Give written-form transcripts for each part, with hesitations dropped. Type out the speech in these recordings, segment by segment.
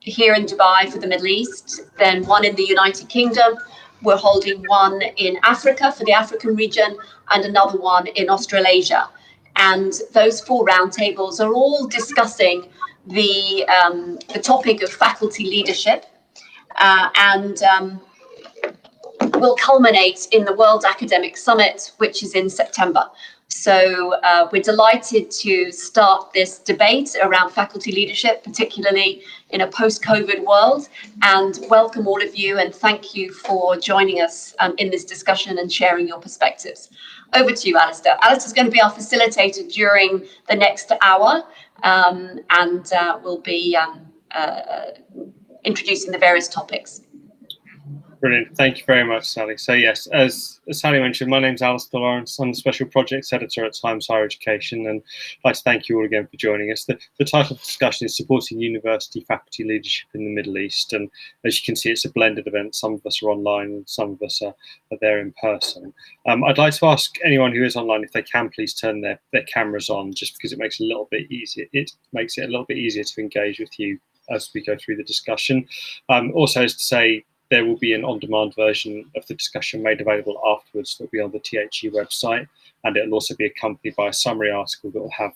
here in Dubai for the Middle East, then one in the United Kingdom. We're holding one in Africa for the African region and another one in Australasia. And those 4 roundtables are all discussing the topic of faculty leadership and will culminate in the World Academic Summit, which is in September. So we're delighted to start this debate around faculty leadership, particularly in a post-COVID world, and welcome all of you and thank you for joining us in this discussion and sharing your perspectives. Over to you, Alistair. Alistair's going to be our facilitator during the next hour and we'll be introducing the various topics. Brilliant. Thank you very much, Sally. So yes, as Sally mentioned, my name's Alistair Lawrence. I'm the Special Projects Editor at Times Higher Education, and I'd like to thank you all again for joining us. The title of the discussion is Supporting University Faculty Leadership in the Middle East, and as you can see, it's a blended event. Some of us are online and some of us are there in person. I'd like to ask anyone who is online if they can please turn their cameras on, just because it makes it a little bit easier. It makes it a little bit easier to engage with you as we go through the discussion. Also, as to say, there will be an on-demand version of the discussion made available afterwards that will be on the THE website, and it'll also be accompanied by a summary article that will have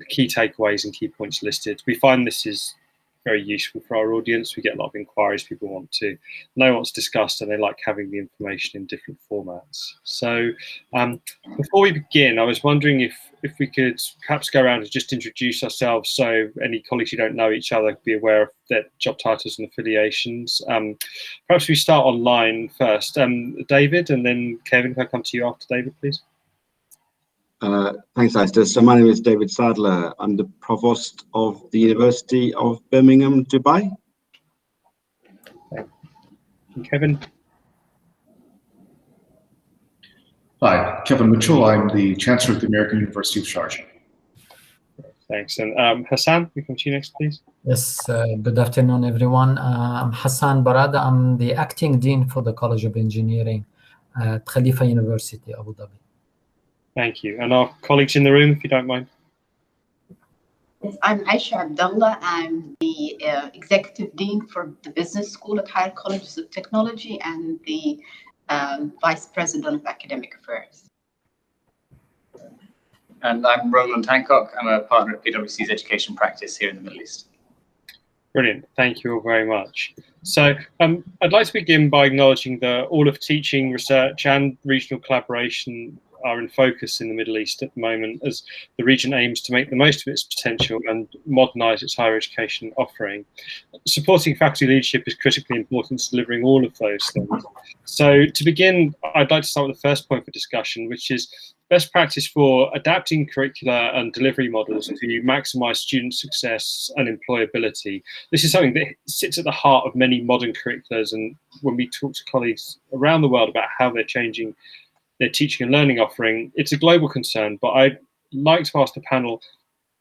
key takeaways and key points listed. We find this is very useful for our audience. We get a lot of inquiries. People want to know what's discussed and they like having the information in different formats. So before we begin, I was wondering if we could perhaps go around and just introduce ourselves so any colleagues who don't know each other could be aware of their job titles and affiliations. Perhaps we start online first. David, and then Kevin, can I come to you after David, please? Thanks, Alistair. So my name is David Sadler. I'm the Provost of the University of Birmingham, Dubai. And Kevin? Hi, Kevin Mitchell. I'm the Chancellor at the American University of Sharjah. Thanks. And Hassan, we come to you next, please. Yes, good afternoon, everyone. I'm Hassan Barad. I'm the Acting Dean for the College of Engineering at Khalifa University, Abu Dhabi. Thank you. And our colleagues in the room, if you don't mind. Yes, I'm Aisha Abdullah. I'm the Executive Dean for the Business School at Higher Colleges of Technology and the Vice President of Academic Affairs. And I'm Roland Hancock. I'm a partner at PwC's education practice here in the Middle East. Brilliant. Thank you all very much. So I'd like to begin by acknowledging that all of teaching, research and regional collaboration are in focus in the Middle East at the moment as the region aims to make the most of its potential and modernise its higher education offering. Supporting faculty leadership is critically important to delivering all of those things. So to begin, I'd like to start with the first point for discussion, which is best practice for adapting curricula and delivery models to maximise student success and employability. This is something that sits at the heart of many modern curriculums, and when we talk to colleagues around the world about how they're changing their teaching and learning offering, it's a global concern, but I'd like to ask the panel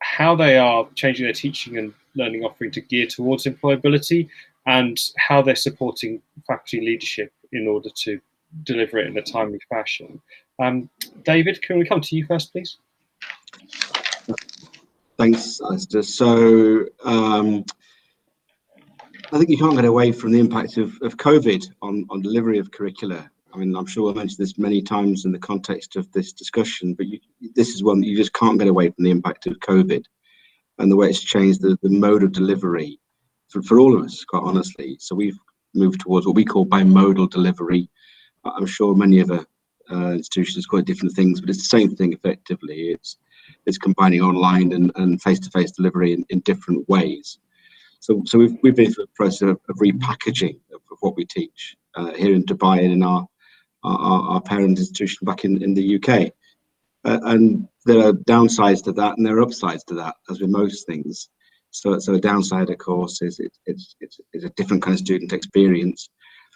how they are changing their teaching and learning offering to gear towards employability and how they're supporting faculty leadership in order to deliver it in a timely fashion. David, can we come to you first, please? Thanks, Alistair. So I think you can't get away from the impact of COVID on delivery of curricula. I mean, I'm sure I mentioned this many times in the context of this discussion, but this is one that you just can't get away from the impact of COVID and the way it's changed the mode of delivery for all of us, quite honestly. So we've moved towards what we call bimodal delivery. I'm sure many other institutions call it different things, but it's the same thing effectively. It's combining online and face-to-face delivery in different ways. So we've been through the process of repackaging of what we teach here in Dubai and in our parent institution back in the UK. And there are downsides to that and there are upsides to that, as with most things. So a downside, of course, is it's a different kind of student experience.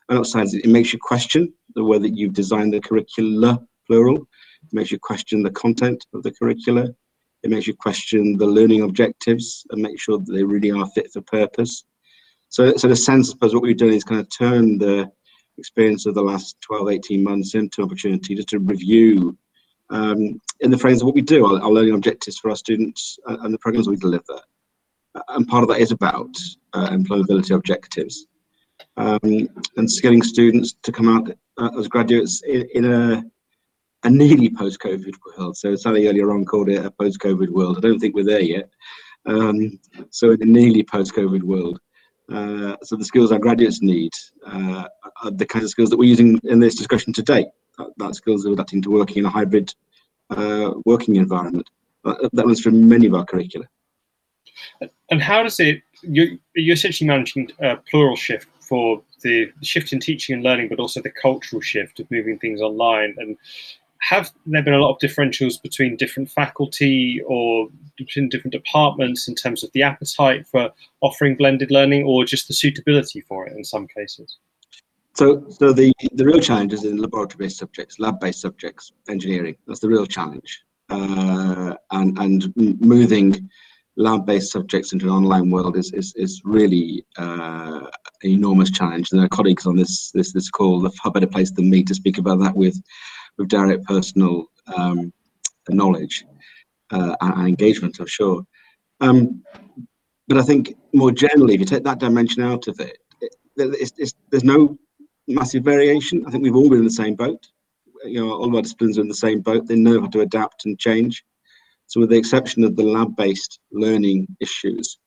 And upside is it makes you question the way that you've designed the curricula, plural. It makes you question the content of the curricula. It makes you question the learning objectives and make sure that they really are fit for purpose. So in a sense, I suppose what we've done is kind of turn the experience of the last 12, 18 months into an opportunity just to review in the frames of what we do, our learning objectives for our students and the programs we deliver. and part of that is about employability objectives, and getting students to come out as graduates in a nearly post-COVID world. So Sally earlier on called it a post-COVID world. I don't think we're there yet. So in a nearly post-COVID world, so the skills our graduates need are the kinds of skills that we're using in this discussion today. That skills are adapting to working in a hybrid working environment. That runs through many of our curricula. And how does it, you're essentially managing a plural shift for the shift in teaching and learning, but also the cultural shift of moving things online. And have there been a lot of differentials between different faculty or between different departments in terms of the appetite for offering blended learning, or just the suitability for it in some cases? So the real challenge is in laboratory-based subjects, lab-based subjects, engineering. That's the real challenge. And moving lab-based subjects into an online world is really an enormous challenge. And there are colleagues on this call that are far better placed than me to speak about that with direct personal knowledge and engagement, I'm sure. But I think more generally, if you take that dimension out of it, there's no massive variation. I think we've all been in the same boat. You know, all of our disciplines are in the same boat. They know how to adapt and change. So with the exception of the lab-based learning issues,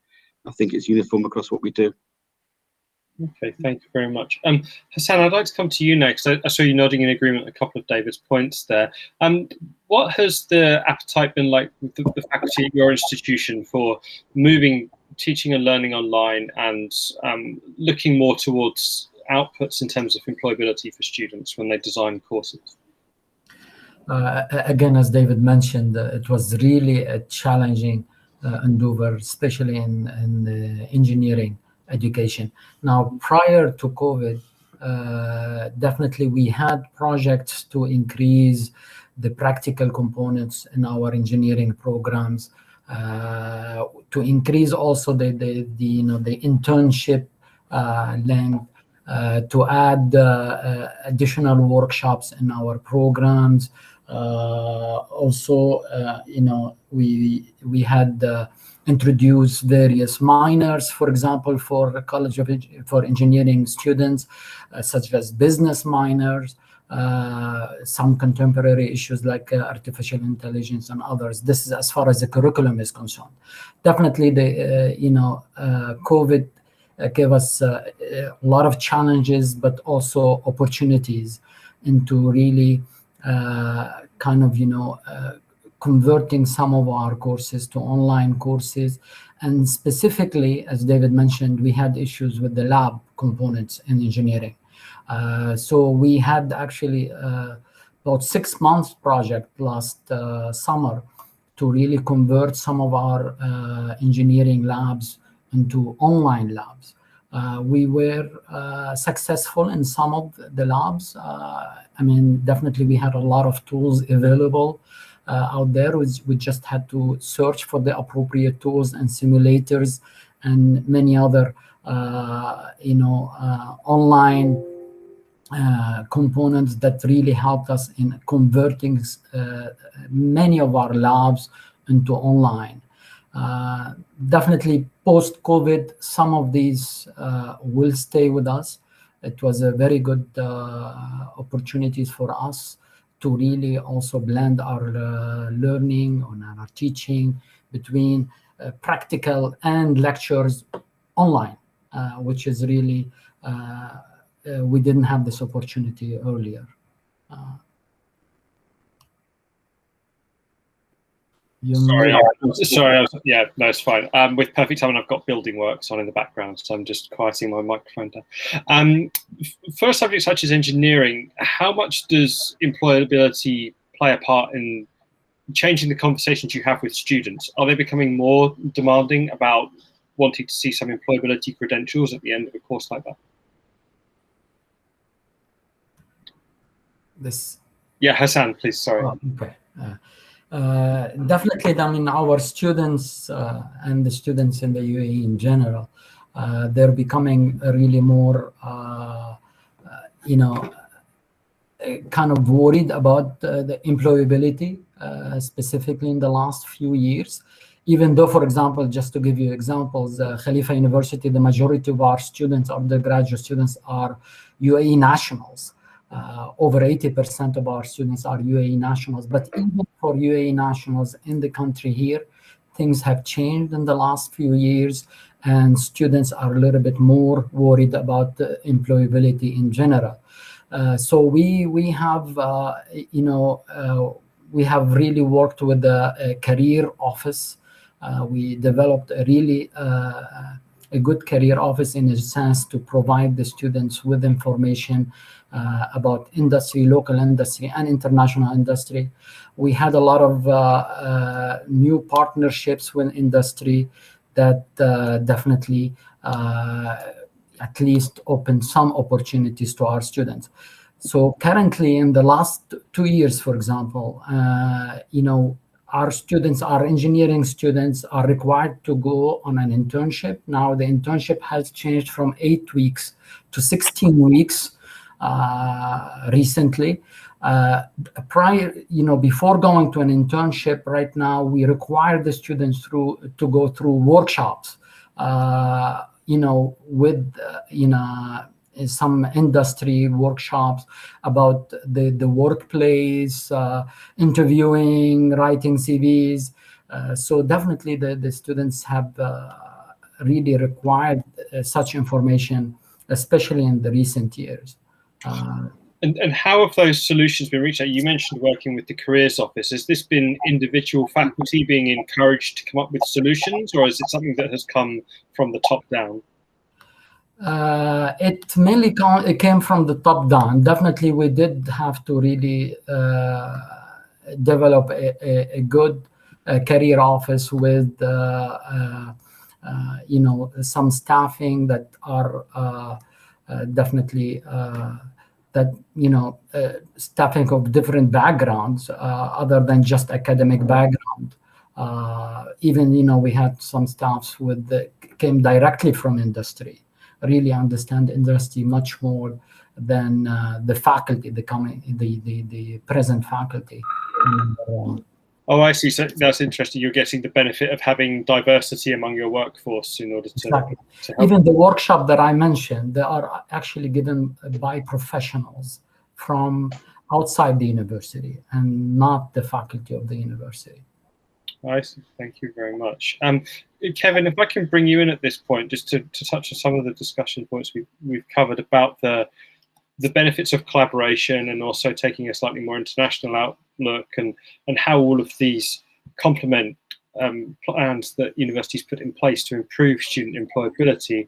I think it's uniform across what we do. Okay, thank you very much. Hassan, I'd like to come to you next. I saw you nodding in agreement with a couple of David's points there. What has the appetite been like with the faculty at your institution for moving teaching and learning online and looking more towards outputs in terms of employability for students when they design courses? Again, as David mentioned, it was really a challenging endeavor, especially in engineering education. Now, prior to COVID, definitely we had projects to increase the practical components in our engineering programs, to increase also the internship length, to add additional workshops in our programs. Also, we had introduced various minors, for example, for for engineering students, such as business minors, some contemporary issues like artificial intelligence and others. This is as far as the curriculum is concerned. Definitely, COVID gave us a lot of challenges, but also opportunities into really converting some of our courses to online courses. And specifically, as David mentioned, we had issues with the lab components in engineering. So we had actually about 6 months project last summer to really convert some of our engineering labs into online labs. We were successful in some of the labs. I mean, definitely we had a lot of tools available out there. We just had to search for the appropriate tools and simulators and many other, online components that really helped us in converting many of our labs into online. Definitely post-COVID, some of these will stay with us. It was a very good opportunities for us to really also blend our learning and our teaching between practical and lectures online, which is really, we didn't have this opportunity earlier. Sorry, yeah, no, it's fine. With perfect timing, I've got building works on in the background, so I'm just quieting my microphone down. For a subject such as engineering, how much does employability play a part in changing the conversations you have with students? Are they becoming more demanding about wanting to see some employability credentials at the end of a course like that? Yeah, Hassan, please, sorry. Oh, okay. Definitely, I mean, our students and the students in the UAE in general, they're becoming really more, kind of worried about the employability, specifically in the last few years. even though, for example, just to give you examples, Khalifa University, the majority of our students, undergraduate students, are UAE nationals. Over 80% of our students are UAE nationals. But even for UAE nationals in the country here, things have changed in the last few years, and students are a little bit more worried about employability in general. So we have, we have really worked with the career office. We developed a really a good career office in a sense to provide the students with information about industry, local industry, and international industry. We had a lot of new partnerships with industry that definitely at least opened some opportunities to our students. So currently, in the last 2 years, for example, our students, our engineering students, are required to go on an internship. Now the internship has changed from 8 weeks to 16 weeks recently. Before going to an internship, right now we require the students to go through workshops, with some industry workshops about the workplace, interviewing, writing CVs. So definitely the students have really required such information, especially in the recent years. And how have those solutions been reached out? You mentioned working with the Careers Office. Has this been individual faculty being encouraged to come up with solutions, or is it something that has come from the top down? It mainly came from the top down. Definitely, we did have to really develop a good career office with some staffing that are definitely staffing of different backgrounds other than just academic background. Even we had some staffs came directly from industry, really understand industry much more than the faculty, the present faculty. Oh, I see. So that's interesting. You're getting the benefit of having diversity among your workforce in order to, exactly. To help. Even the workshop that I mentioned, they are actually given by professionals from outside the university and not the faculty of the university. I see. Thank you very much. Kevin, if I can bring you in at this point, just to touch on some of the discussion points we've covered about the benefits of collaboration and also taking a slightly more international outlook, and how all of these complement plans that universities put in place to improve student employability.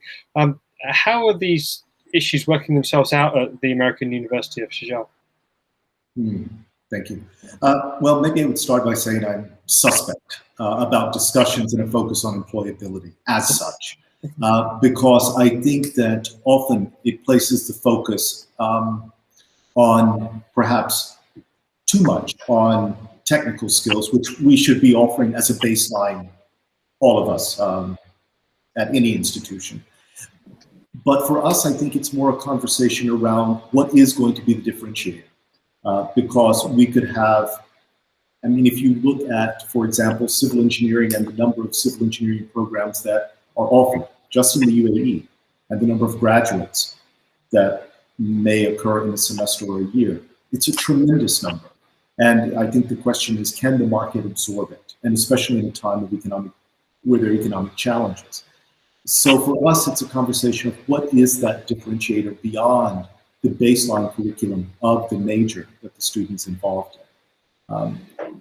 How are these issues working themselves out at the American University of Sharjah? Thank you. Well, maybe I would start by saying I'm suspect about discussions and a focus on employability as such, because I think that often it places the focus on perhaps too much on technical skills, which we should be offering as a baseline, all of us at any institution. But for us, I think it's more a conversation around what is going to be the differentiator. Because we could have, I mean, if you look at, for example, civil engineering and the number of civil engineering programs that are offered just in the UAE, and the number of graduates that may occur in a semester or a year, it's a tremendous number. And I think the question is, can the market absorb it? And especially in a time of where there are economic challenges. So for us, it's a conversation of what is that differentiator beyond the baseline curriculum of the major that the student's involved in.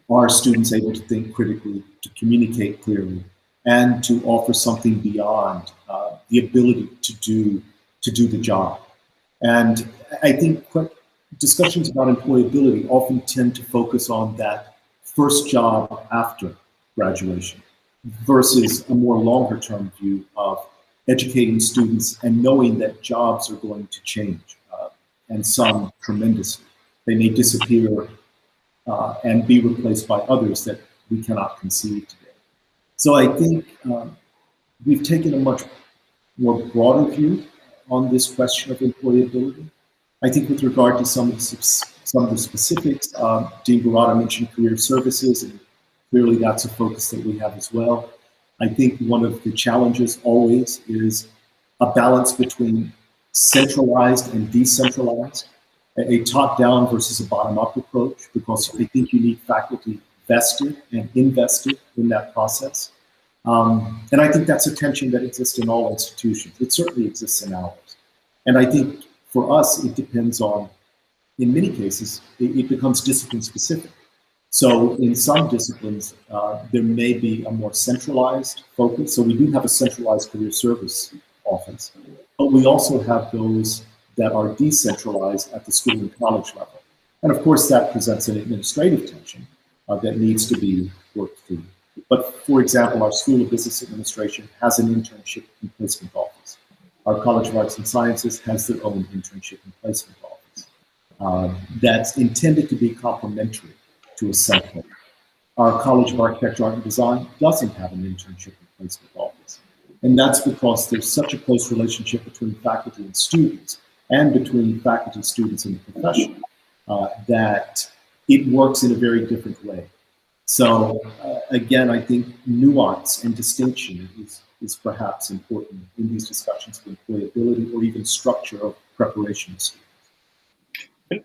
Are students able to think critically, to communicate clearly, and to offer something beyond the ability to do the job? And I think discussions about employability often tend to focus on that first job after graduation versus a more longer term view of educating students and knowing that jobs are going to change. And some tremendously. They may disappear and be replaced by others that we cannot conceive today. So I think we've taken a much more broader view on this question of employability. I think with regard to some of the specifics, Dean Barada mentioned career services and Clearly, that's a focus that we have as well. I think one of the challenges always is a balance between centralized and decentralized, a top-down versus a bottom-up approach, because I think you need faculty vested and invested in that process. And I think that's a tension that exists in all institutions. It certainly exists in ours. And I think for us, it depends on, in many cases, it becomes discipline specific. So in some disciplines, there may be a more centralized focus. So we do have a centralized career service office, but we also have those that are decentralized at the school and college level. And of course, that presents an administrative tension that needs to be worked through. But for example, our School of Business Administration has an internship and placement office. Our College of Arts and Sciences has their own internship and placement office that's intended to be complementary to a center. Our College of Architecture, Art and Design doesn't have an internship and placement office. And that's because there's such a close relationship between faculty and students, and between faculty, students, and the profession, that it works in a very different way. So again, I think nuance and distinction is perhaps important in these discussions of employability or even structure of preparation of students.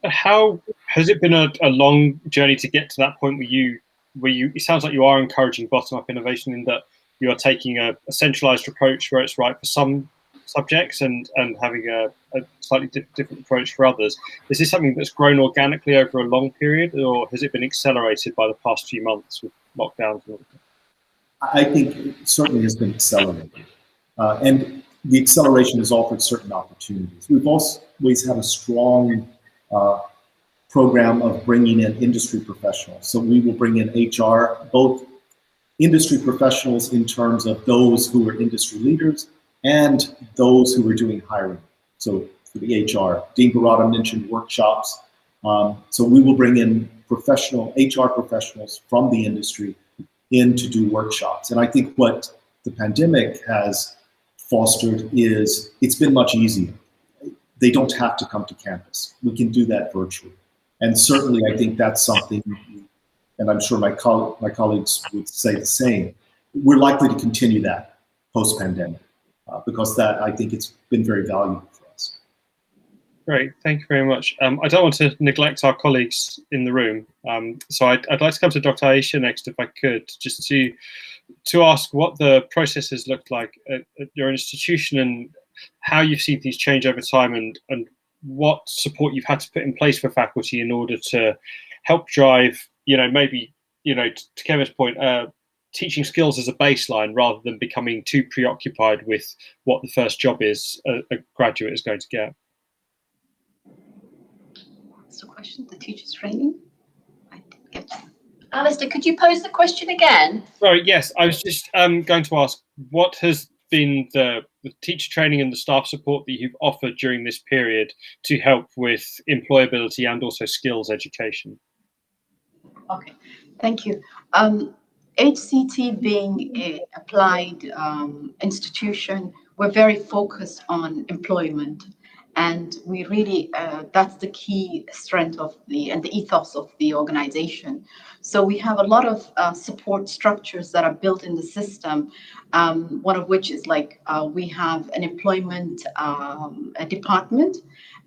How has it been a long journey to get to that point where you it sounds like you are encouraging bottom-up innovation, in that you are taking a centralized approach where it's right for some subjects and having a slightly different approach for others. Is this something that's grown organically over a long period, or has it been accelerated by the past few months with lockdowns? I think it certainly has been accelerated. And the acceleration has offered certain opportunities. We've always had a strong program of bringing in industry professionals. So we will bring in HR, both industry professionals in terms of those who are industry leaders and those who are doing hiring. So for the HR, Dean Barada mentioned workshops. So we will bring in HR professionals from the industry in to do workshops. And I think what the pandemic has fostered is it's been much easier. They don't have to come to campus. We can do that virtually. And certainly I think that's something, and I'm sure my colleagues would say the same, we're likely to continue that post-pandemic because that, I think it's been very valuable for us. Great, thank you very much. I don't want to neglect our colleagues in the room. So I'd like to come to Dr. Aisha next, if I could, just to ask what the process has looked like at your institution and how you've seen these change over time, and what support you've had to put in place for faculty in order to help drive, maybe, to Kevin's point, teaching skills as a baseline rather than becoming too preoccupied with what the first job is a graduate is going to get. What's the question? The teacher's training? I didn't get that. Alistair, could you pose the question again? Sorry, yes, I was just going to ask, what has been the teacher training and the staff support that you've offered during this period to help with employability and also skills education? Okay, thank you. HCT being an applied institution, we're very focused on employment. And we really, that's the key strength of the ethos of the organization. So we have a lot of support structures that are built in the system, one of which is we have an employment department.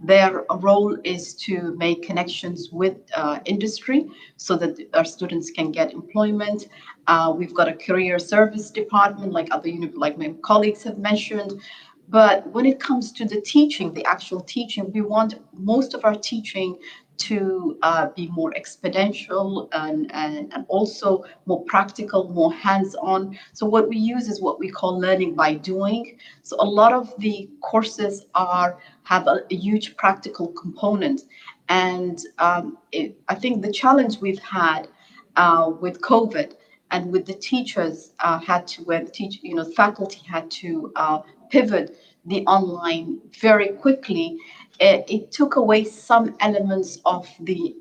Their role is to make connections with industry so that our students can get employment. We've got a career service department, like my colleagues have mentioned. But when it comes to the teaching, the actual teaching, we want most of our teaching to be more exponential and also more practical, more hands-on. So what we use is what we call learning by doing. So a lot of the courses have a huge practical component. And I think the challenge we've had with COVID and with the teachers faculty had to pivot the online very quickly. It took away some elements of the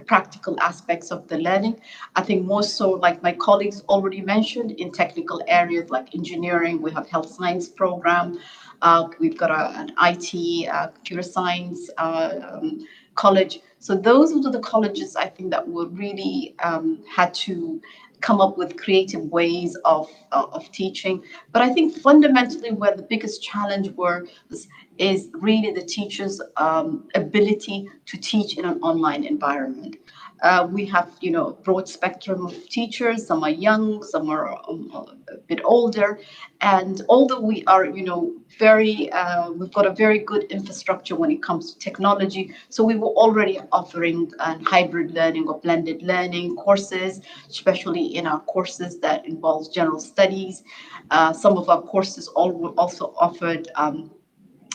practical aspects of the learning. I think more so, like my colleagues already mentioned, in technical areas like engineering, we have health science program. We've got an IT, computer science college. So those were the colleges, I think, that were really had to come up with creative ways of teaching. But I think fundamentally where the biggest challenge is really the teachers' ability to teach in an online environment. We have, a broad spectrum of teachers. Some are young, some are a bit older. And although we are, we've got a very good infrastructure when it comes to technology. So we were already offering hybrid learning or blended learning courses, especially in our courses that involves general studies. Some of our courses also offered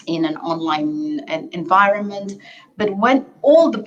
in an online environment. But when all the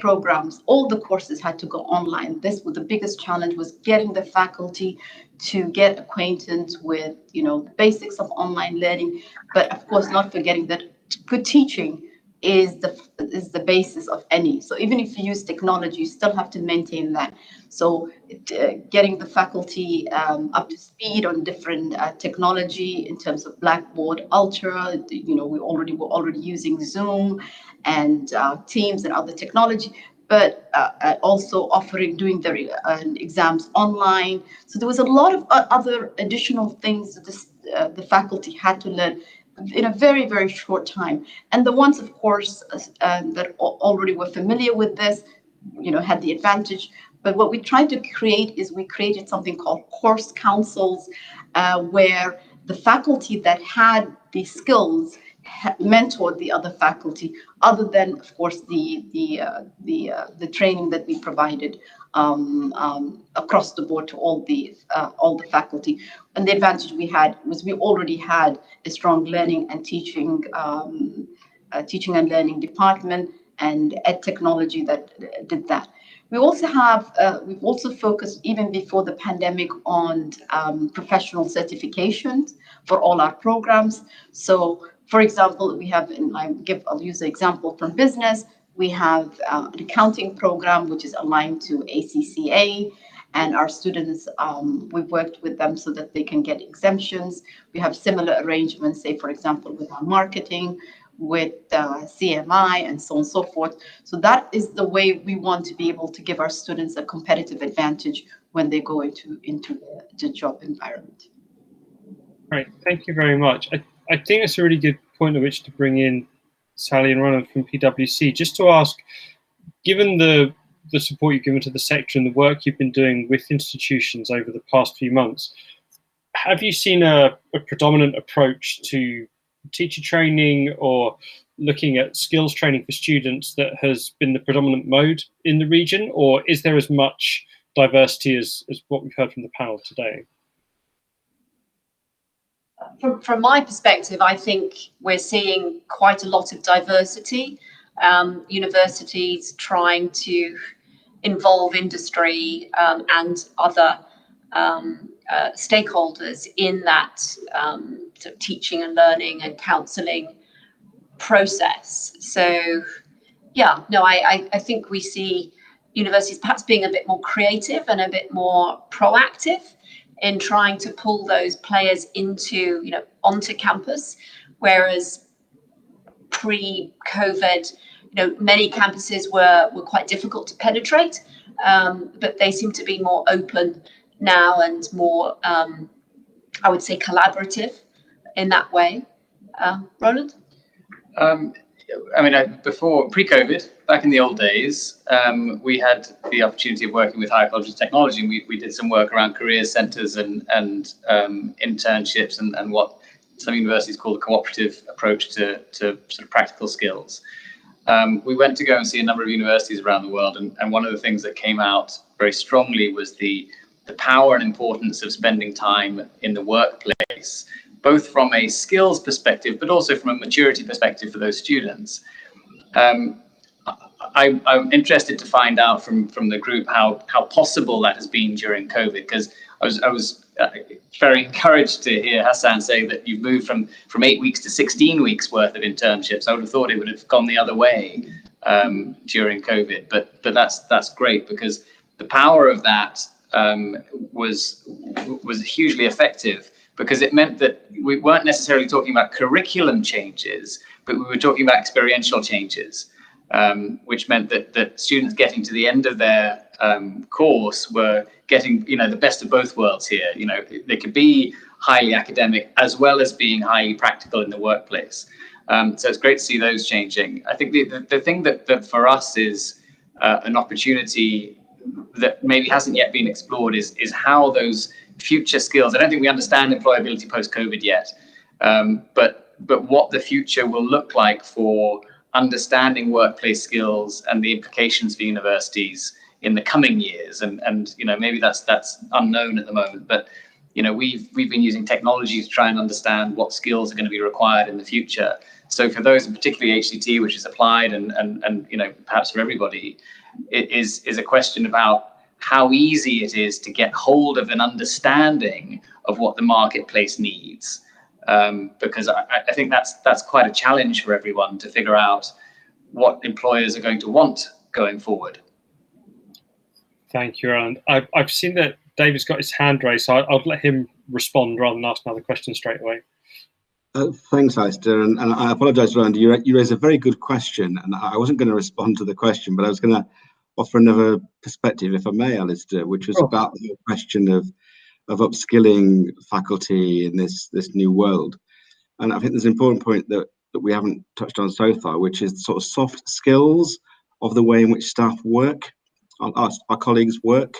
courses had to go online, this was the biggest challenge, was getting the faculty to get acquainted with, the basics of online learning. But of course, not forgetting that good teaching is the basis of any. So even if you use technology, you still have to maintain that. So getting the faculty up to speed on different technology in terms of Blackboard Ultra, we were already using Zoom and Teams and other technology, but also doing their exams online. So there was a lot of other additional things that the faculty had to learn in a very, very short time. And the ones, of course, that already were familiar with this, had the advantage. But what we tried to create is we created something called course councils, where the faculty that had the skills mentored the other faculty, other than, of course, the training that we provided across the board to all the faculty. And the advantage we had was we already had a strong learning and teaching and learning department and ed technology that did that. We also have, we've also focused even before the pandemic on professional certifications for all our programs. So, for example, we have, I'll use an example from business. We have an accounting program which is aligned to ACCA, and our students, we've worked with them so that they can get exemptions. We have similar arrangements, say, for example, with our marketing, with CMI, and so on and so forth. So that is the way we want to be able to give our students a competitive advantage when they go into the job environment. Great, thank you very much. I think it's a really good point at which to bring in Sally and Ronan from PwC, just to ask, given the support you've given to the sector and the work you've been doing with institutions over the past few months, have you seen a predominant approach to teacher training or looking at skills training for students that has been the predominant mode in the region, or is there as much diversity as what we've heard from the panel today? From my perspective, I think we're seeing quite a lot of diversity. Universities trying to involve industry and other stakeholders in that sort of teaching and learning and counselling process. So, yeah, no, I think we see universities perhaps being a bit more creative and a bit more proactive in trying to pull those players onto campus, whereas pre-COVID, many campuses were quite difficult to penetrate, but they seem to be more open now and more, I would say, collaborative in that way. Roland? Before pre-COVID, back in the old days, we had the opportunity of working with higher colleges of technology, and we did some work around career centres and internships and what some universities call the cooperative approach to sort of practical skills. We went to go and see a number of universities around the world, and one of the things that came out very strongly was the power and importance of spending time in the workplace, both from a skills perspective, but also from a maturity perspective for those students. I'm interested to find out from the group how possible that has been during COVID, because I was very encouraged to hear Hassan say that you've moved from 8 weeks to 16 weeks worth of internships. I would have thought it would have gone the other way during COVID, but that's great, because the power of that was hugely effective, because it meant that we weren't necessarily talking about curriculum changes, but we were talking about experiential changes. which meant that students getting to the end of their course were getting, the best of both worlds here. They could be highly academic as well as being highly practical in the workplace. So it's great to see those changing. I think the thing that for us is an opportunity that maybe hasn't yet been explored is how those future skills. I don't think we understand employability post-COVID yet, but what the future will look like for understanding workplace skills and the implications for universities in the coming years, and maybe that's unknown at the moment, but we've been using technology to try and understand what skills are going to be required in the future. So for those, and particularly HCT, which is applied and perhaps for everybody, it is a question about how easy it is to get hold of an understanding of what the marketplace needs. Because I think that's quite a challenge for everyone to figure out what employers are going to want going forward. Thank you, Alan. I've seen that David's got his hand raised, so I'll let him respond rather than ask another question straight away. Thanks, Alistair, and I apologise, Roland. You raised a very good question, and I wasn't going to respond to the question, but I was going to offer another perspective, if I may, Alistair, which was about the question of upskilling faculty in this new world. And I think there's an important point that we haven't touched on so far, which is sort of soft skills of the way in which staff work, our colleagues work.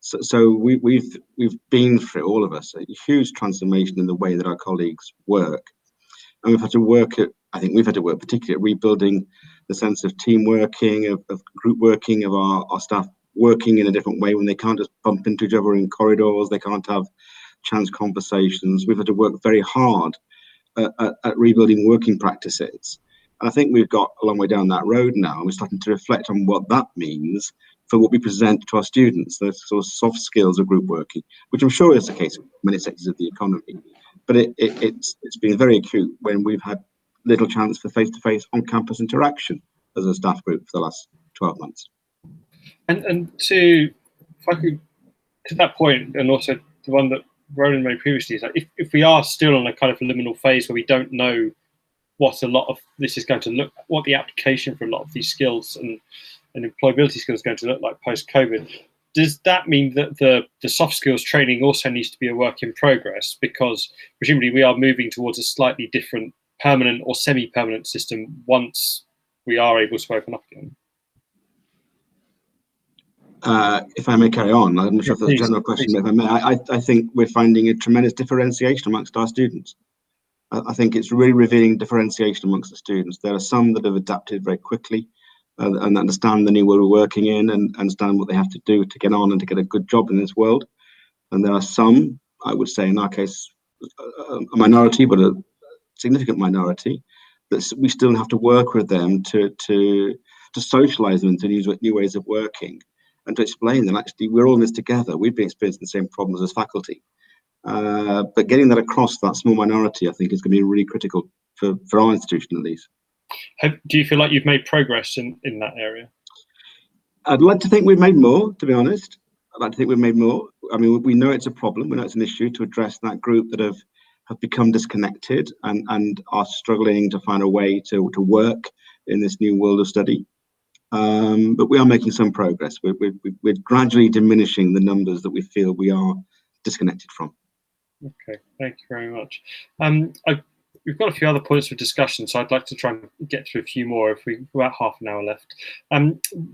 So we've been through, all of us, a huge transformation in the way that our colleagues work, and we've had to work particularly at rebuilding the sense of team working, of group working, of our staff working in a different way when they can't just bump into each other in corridors, they can't have chance conversations. We've had to work very hard at rebuilding working practices. And I think we've got a long way down that road now, and we're starting to reflect on what that means for what we present to our students, those sort of soft skills of group working, which I'm sure is the case in many sectors of the economy. But it's been very acute when we've had little chance for face-to-face on-campus interaction as a staff group for the last 12 months. And to that point, and also the one that Roland made previously, is like if we are still on a kind of liminal phase where we don't know what a lot of this is going to look, what the application for a lot of these skills and employability skills is going to look like post-COVID, does that mean that the soft skills training also needs to be a work in progress? Because presumably we are moving towards a slightly different permanent or semi-permanent system once we are able to open up again. If I may carry on, I'm not sure if that's a general question, but if I may, I think we're finding a tremendous differentiation amongst our students. I think it's really revealing differentiation amongst the students. There are some that have adapted very quickly and understand the new world we're working in and understand what they have to do to get on and to get a good job in this world. And there are some, I would say in our case, a minority, but a significant minority, that we still have to work with them to socialise them into new ways of working and to explain that actually we're all in this together. We've been experiencing the same problems as faculty. But getting that across that small minority, I think, is going to be really critical for our institution at least. Do you feel like you've made progress in that area? I'd like to think we've made more, to be honest. I'd like to think we've made more. I mean, we know it's a problem. We know it's an issue to address that group that have become disconnected and are struggling to find a way to work in this new world of study. But we are making some progress. We're gradually diminishing the numbers that we feel we are disconnected from. Okay, thank you very much. We've got a few other points for discussion, so I'd like to try and get through a few more if we've about half an hour left.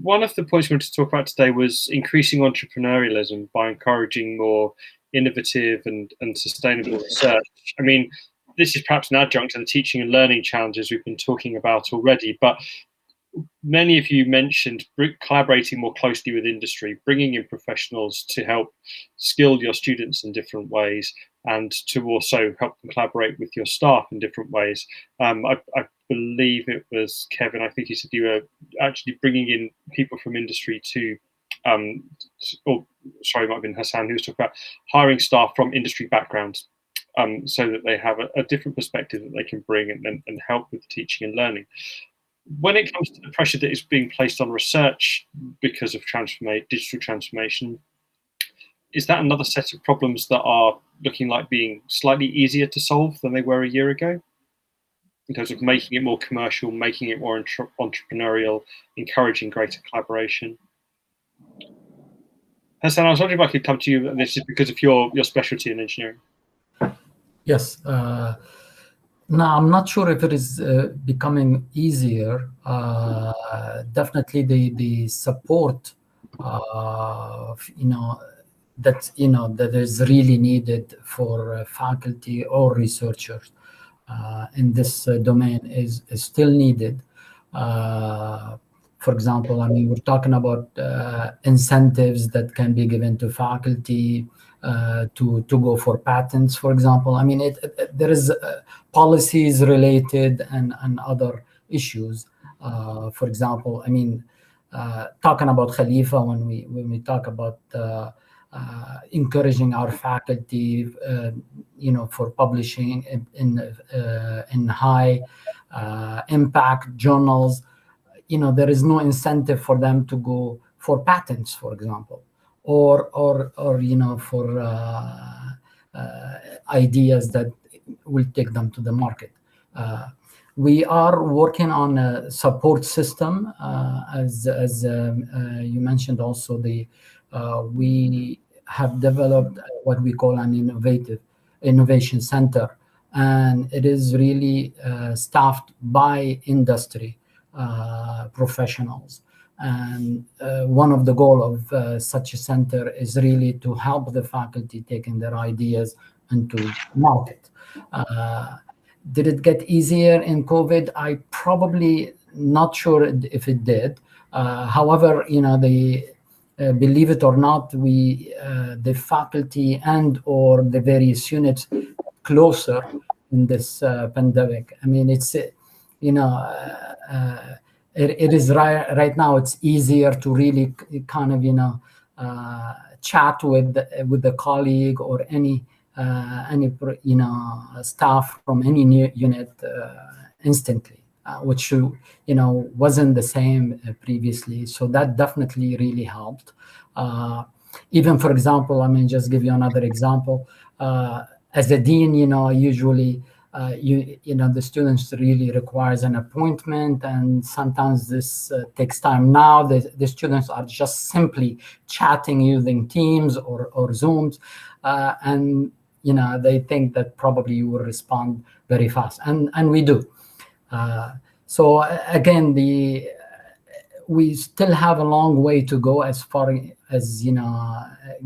One of the points we wanted to talk about today was increasing entrepreneurialism by encouraging more innovative and sustainable research. I mean, this is perhaps an adjunct to the teaching and learning challenges we've been talking about already, but many of you mentioned collaborating more closely with industry, bringing in professionals to help skill your students in different ways and to also help them collaborate with your staff in different ways. I believe it was Kevin, I think you said you were actually bringing in people from industry to, or sorry, it might have been Hassan who was talking about hiring staff from industry backgrounds so that they have a different perspective that they can bring and help with teaching and learning. When it comes to the pressure that is being placed on research because of digital transformation, is that another set of problems that are looking like being slightly easier to solve than they were a year ago? in terms of making it more commercial, making it more entrepreneurial, encouraging greater collaboration. Hassan, I was wondering if I could come to you. This is because of your specialty in engineering. Yes. Now, I'm not sure if it is becoming easier. Definitely, the support, that is really needed for faculty or researchers in this domain is still needed. For example, I mean, we're talking about incentives that can be given to faculty to go for patents, for example. I mean, there is policies related and other issues. For example, I mean, talking about Khalifa, when we talk about encouraging our faculty, for publishing in high impact journals. There is no incentive for them to go for patents, for example, or for ideas that will take them to the market. We are working on a support system, as you mentioned. Also, we have developed what we call an innovation center, and it is really staffed by industry professionals. And one of the goals of such a center is really to help the faculty taking their ideas into market. Did it get easier in COVID? I probably not sure if it did. However, believe it or not, the faculty and or the various units closer in this pandemic. I mean, it's it is right now. It's easier to really kind of chat with the colleague or any staff from any unit instantly, which wasn't the same previously. So that definitely really helped. Even, for example, I mean, just give you another example. As a dean, usually the students really requires an appointment, and sometimes this takes time. Now the students are just simply chatting using Teams or Zooms, and they think that probably you will respond very fast, and we do. So again, we still have a long way to go as far as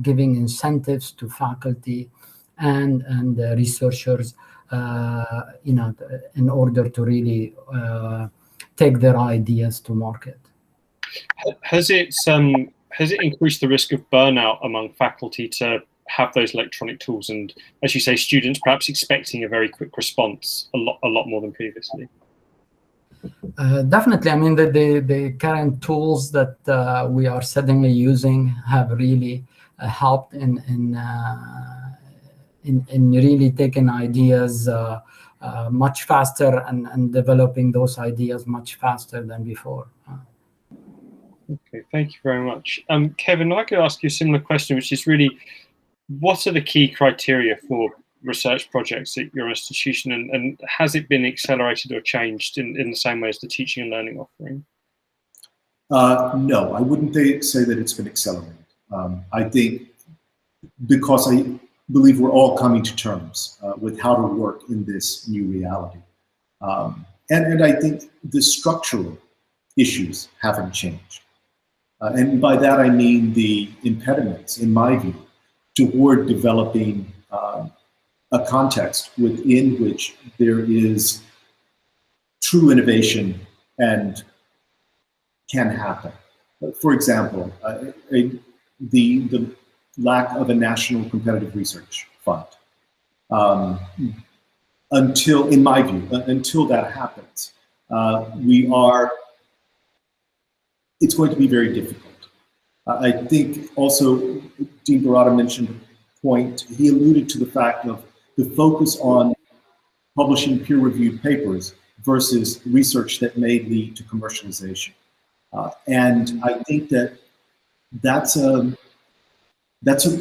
giving incentives to faculty and researchers, in order to really take their ideas to market. Has it increased the risk of burnout among faculty to have those electronic tools, and, as you say, students perhaps expecting a very quick response a lot more than previously? Definitely. I mean, the current tools that we are suddenly using have really helped in really taking ideas much faster and developing those ideas much faster than before. Okay, thank you very much. Kevin, I could ask you a similar question, which is really, what are the key criteria for research projects at your institution, and has it been accelerated or changed in the same way as the teaching and learning offering? No, I wouldn't say that it's been accelerated. I think because I believe we're all coming to terms with how to work in this new reality. And I think the structural issues haven't changed. And by that I mean the impediments, in my view, toward developing a context within which there is true innovation and can happen. For example, the lack of a national competitive research fund. Until, in my view, until that happens, it's going to be very difficult. I think also Dean Barada mentioned a point. He alluded to the fact of the focus on publishing peer-reviewed papers versus research that may lead to commercialization. And I think that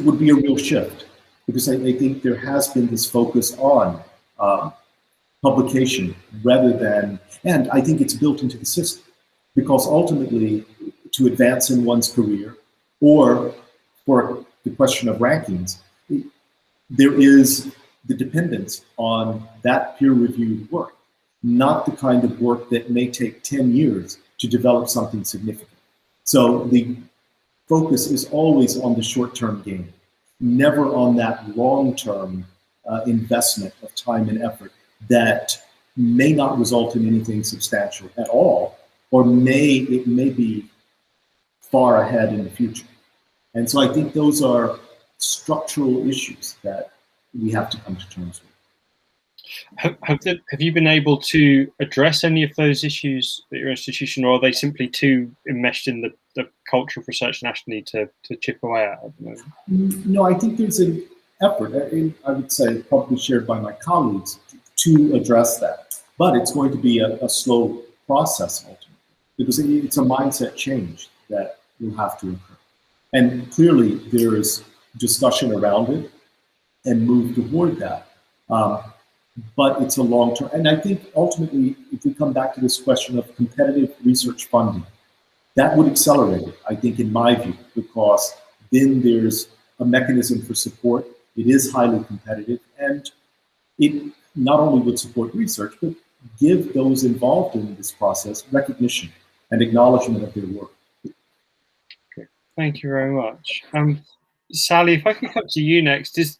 would be a real shift, because I think there has been this focus on publication rather than, and I think it's built into the system, because ultimately to advance in one's career, or for the question of rankings, there is the dependence on that peer-reviewed work, not the kind of work that may take 10 years to develop something significant. So the focus is always on the short-term gain, never on that long-term investment of time and effort that may not result in anything substantial at all, or it may be far ahead in the future. And so I think those are structural issues that we have to come to terms with. Have you been able to address any of those issues at your institution, or are they simply too enmeshed in the culture of research nationally to chip away at the moment? No, I think there's an effort, I would say probably shared by my colleagues, to address that. But it's going to be a slow process ultimately, because it's a mindset change that will have to occur. And clearly there is discussion around it and move toward that. But it's a long term. And I think ultimately, if we come back to this question of competitive research funding, that would accelerate it, I think, in my view, because then there's a mechanism for support. It is highly competitive, and it not only would support research, but give those involved in this process recognition and acknowledgement of their work. Okay. Thank you very much. Sally, if I can come to you next, is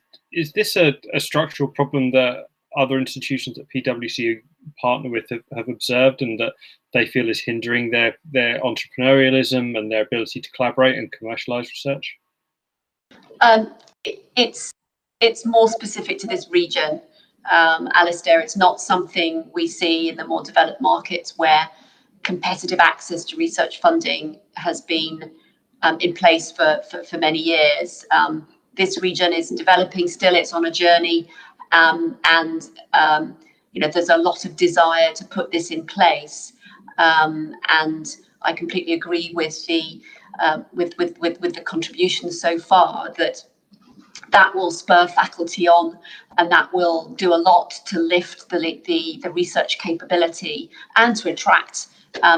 this a structural problem that other institutions that PwC partner with have observed, and that they feel is hindering their entrepreneurialism and their ability to collaborate and commercialize research? It's more specific to this region, Alistair. It's not something we see in the more developed markets where competitive access to research funding has been in place for many years. This region is developing still. It's on a journey, and there's a lot of desire to put this in place. And I completely agree with the contributions so far that will spur faculty on, and that will do a lot to lift the research capability and to attract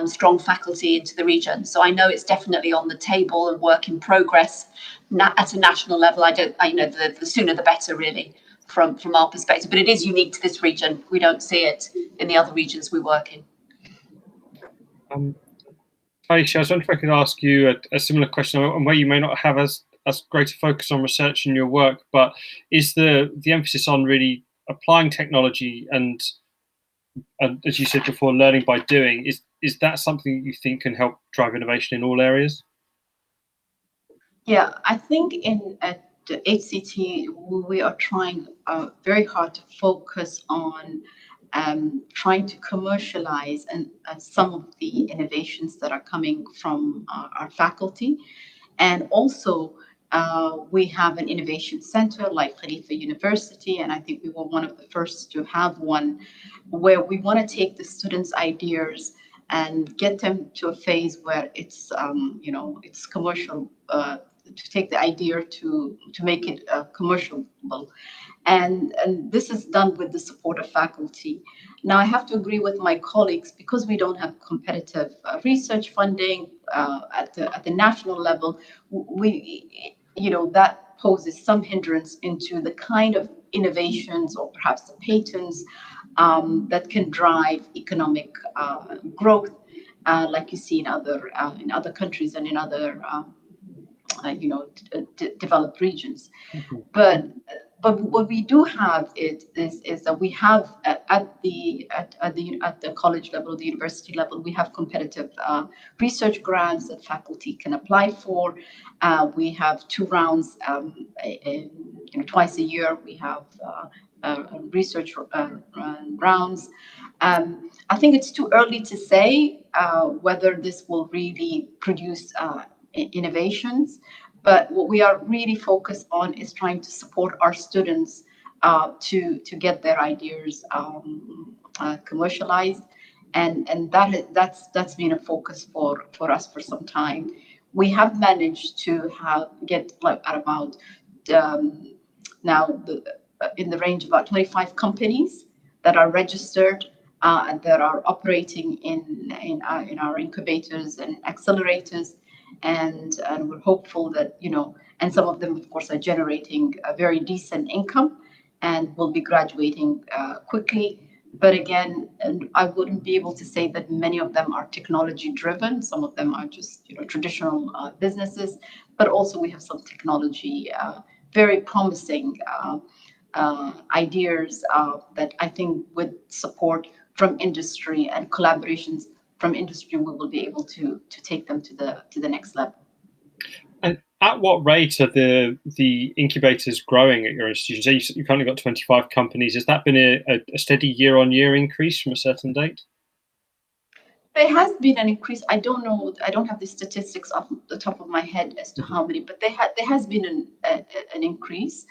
strong faculty into the region. So I know it's definitely on the table and work in progress at a national level. The sooner the better, really, from our perspective. But it is unique to this region. We don't see it in the other regions we work in. Aisha, I was wondering if I could ask you a similar question on where you may not have as great a focus on research in your work, but is the emphasis on really applying technology and as you said before, learning by doing, is that something you think can help drive innovation in all areas? Yeah, I think at the HCT, we are trying very hard to focus on trying to commercialize and some of the innovations that are coming from our faculty. And also, we have an innovation center like Khalifa University, and I think we were one of the first to have one, where we want to take the students' ideas and get them to a phase where it's it's commercial, to take the idea to make it commercial. And this is done with the support of faculty. Now, I have to agree with my colleagues, because we don't have competitive research funding at the national level. That poses some hindrance into the kind of innovations or perhaps the patents that can drive economic growth, like you see in other countries and in other developed regions. Mm-hmm. But what we do have is that we have at the college level, the university level, we have competitive research grants that faculty can apply for. We have 2 rounds, twice a year. We have research rounds. I think it's too early to say whether this will really produce innovations. But what we are really focused on is trying to support our students to get their ideas commercialized, and that's been a focus for us for some time. We have managed to get at about now in the range of about 25 companies that are registered and that are operating in our incubators and accelerators, and we're hopeful that, and some of them, of course, are generating a very decent income and will be graduating quickly. But again, and I wouldn't be able to say that many of them are technology driven. Some of them are just traditional businesses, but also we have some technology, very promising ideas that I think with support from industry and collaborations from industry, we will be able to take them to the next level. And at what rate are the incubators growing at your institution? So you've currently got 25 companies. Has that been a steady year-on-year increase from a certain date? There has been an increase. I don't know. I don't have the statistics off the top of my head as to how many, but there has been an increase.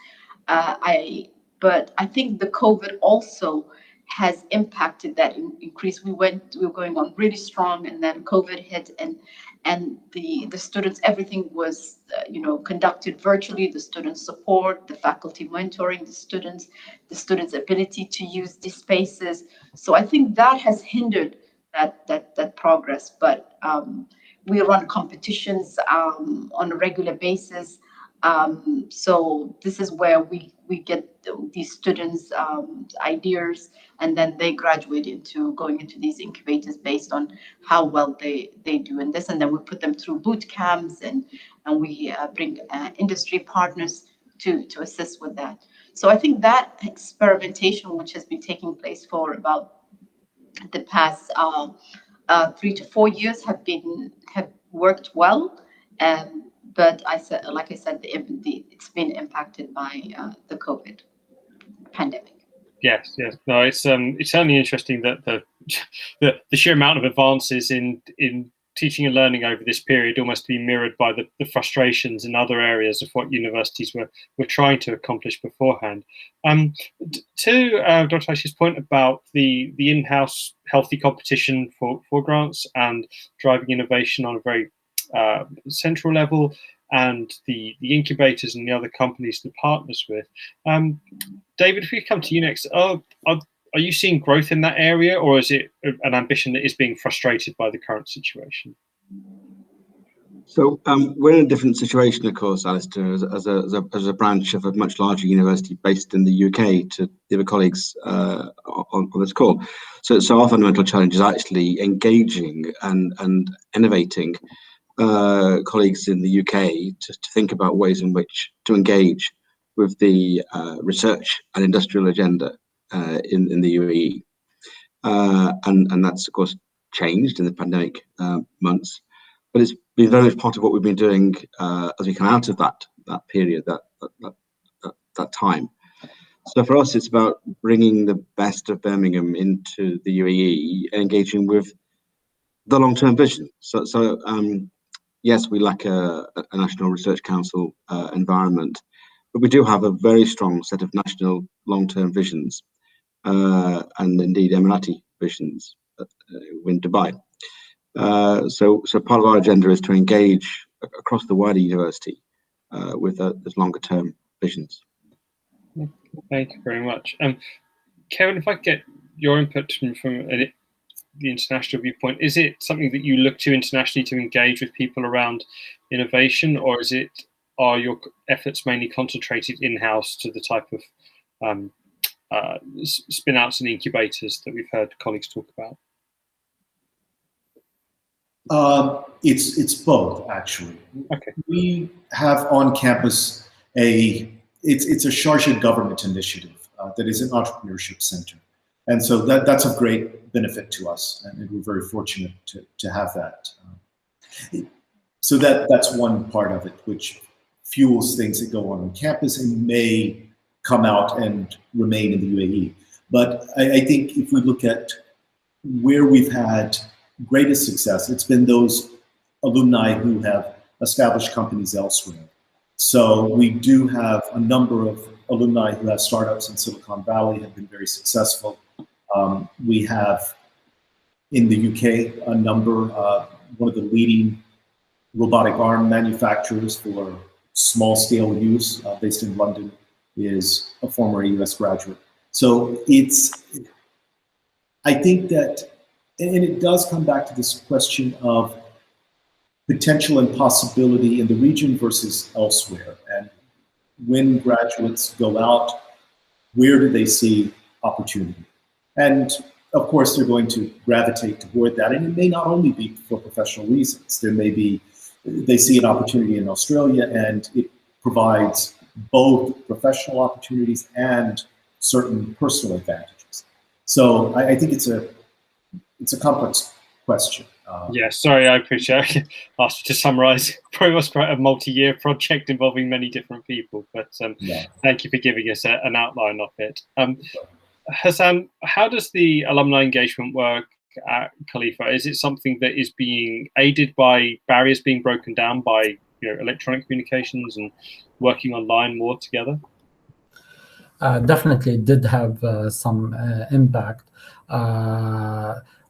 But I think the COVID also has impacted that increase. We were going on really strong, and then COVID hit, and the students, everything was conducted virtually. The student support, the faculty mentoring, the students' ability to use these spaces. So I think that has hindered that progress. But we run competitions on a regular basis. So this is where we get these students' ideas, and then they graduate into going into these incubators based on how well they do in this. And then we put them through boot camps, and we bring industry partners to assist with that. So I think that experimentation, which has been taking place for about the past 3 to 4 years, have worked well. But like I said, it's been impacted by the COVID pandemic. Yes. No, it's certainly interesting that the sheer amount of advances in teaching and learning over this period almost be mirrored by the frustrations in other areas of what universities were trying to accomplish beforehand. To Dr. Aisha's point about the in-house healthy competition for grants and driving innovation on a very central level, and the incubators and the other companies to partners with. David, if we come to you next, are you seeing growth in that area, or is it an ambition that is being frustrated by the current situation? So we're in a different situation, of course, Alistair, as a branch of a much larger university based in the UK to the other colleagues on this call. So our fundamental challenge is actually engaging and innovating colleagues in the UK to think about ways in which to engage with the research and industrial agenda in the UAE. And that's, of course, changed in the pandemic months, but it's been very much part of what we've been doing as we come out of that period, that time. So for us, it's about bringing the best of Birmingham into the UAE and engaging with the long-term vision. So yes, we lack a National Research Council environment, but we do have a very strong set of national long-term visions and indeed Emirati visions in Dubai. So part of our agenda is to engage across the wider university with those longer-term visions. Thank you very much. Karen, if I could get your input from the international viewpoint, is it something that you look to internationally to engage with people around innovation, or are your efforts mainly concentrated in-house to the type of spin-outs and incubators that we've heard colleagues talk about? It's both, actually. Okay. We have on campus it's a Sharjah government initiative that is an entrepreneurship center. And so that's of great benefit to us, and we're very fortunate to have that. So that's one part of it, which fuels things that go on campus and may come out and remain in the UAE. But I think if we look at where we've had greatest success, it's been those alumni who have established companies elsewhere. So we do have a number of alumni who have startups in Silicon Valley, have been very successful. We have in the UK a number, one of the leading robotic arm manufacturers for small scale use based in London is a former US graduate. So I think that, and it does come back to this question of potential and possibility in the region versus elsewhere. And when graduates go out, where do they see opportunity? And of course, they're going to gravitate toward that. And it may not only be for professional reasons. There may be, they see an opportunity in Australia and it provides both professional opportunities and certain personal advantages. So I think it's a complex question. Yeah, sorry, I appreciate it. Asked you to summarise. Probably was quite a multi-year project involving many different people, but Yeah. thank you for giving us an outline of it. Hassan, how does the alumni engagement work at Khalifa? Is it something that is being aided by barriers being broken down by electronic communications and working online more together? Definitely did have some impact.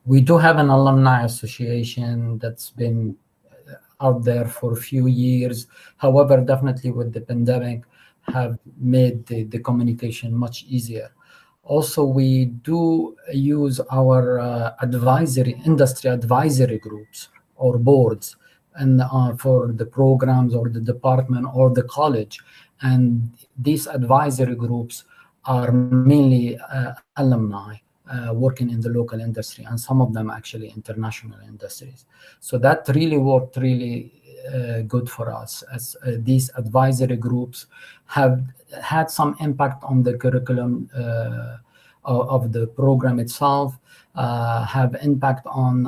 We do have an alumni association that's been out there for a few years. However, definitely with the pandemic have made the communication much easier. Also, we do use our industry advisory groups or boards, and for the programs or the department or the college. And these advisory groups are mainly alumni working in the local industry, and some of them actually international industries. So that really worked really good for us, as these advisory groups have had some impact on the curriculum of the program itself, have impact on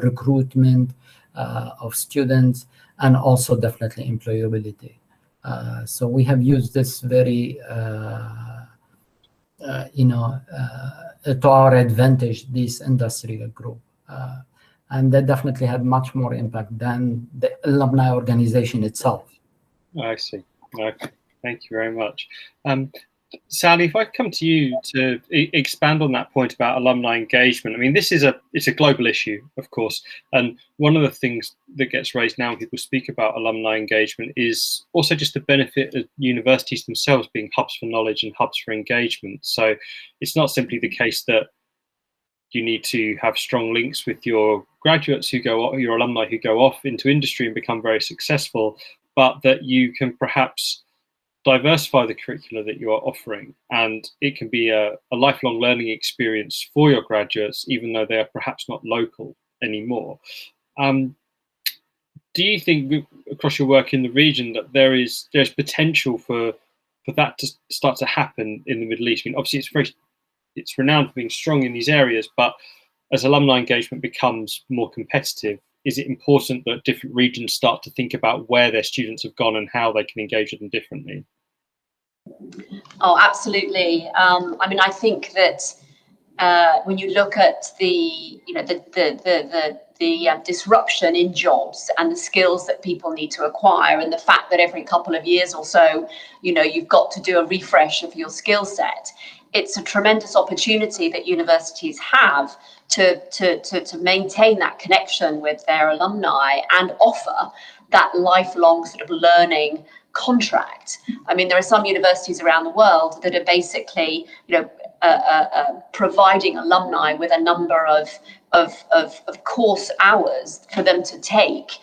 recruitment of students, and also definitely employability. So we have used this very to our advantage, this industry group. And that definitely had much more impact than the alumni organization itself. I see. Okay. Thank you very much. Sally, if I come to you to expand on that point about alumni engagement, I mean, it's a global issue, of course, and one of the things that gets raised now when people speak about alumni engagement is also just the benefit of universities themselves being hubs for knowledge and hubs for engagement. So it's not simply the case that you need to have strong links with your graduates your alumni who go off into industry and become very successful, but that you can perhaps diversify the curricula that you are offering, and it can be a lifelong learning experience for your graduates, even though they are perhaps not local anymore. Do you think, across your work in the region, that there's potential for that to start to happen in the Middle East? I mean, obviously it's renowned for being strong in these areas, but as alumni engagement becomes more competitive, is it important that different regions start to think about where their students have gone and how they can engage with them differently? Oh, absolutely. I mean, I think that when you look at the disruption in jobs and the skills that people need to acquire, and the fact that every couple of years or so, you've got to do a refresh of your skill set, it's a tremendous opportunity that universities have to maintain that connection with their alumni and offer that lifelong sort of learning contract. I mean, there are some universities around the world that are basically, providing alumni with a number of course hours for them to take,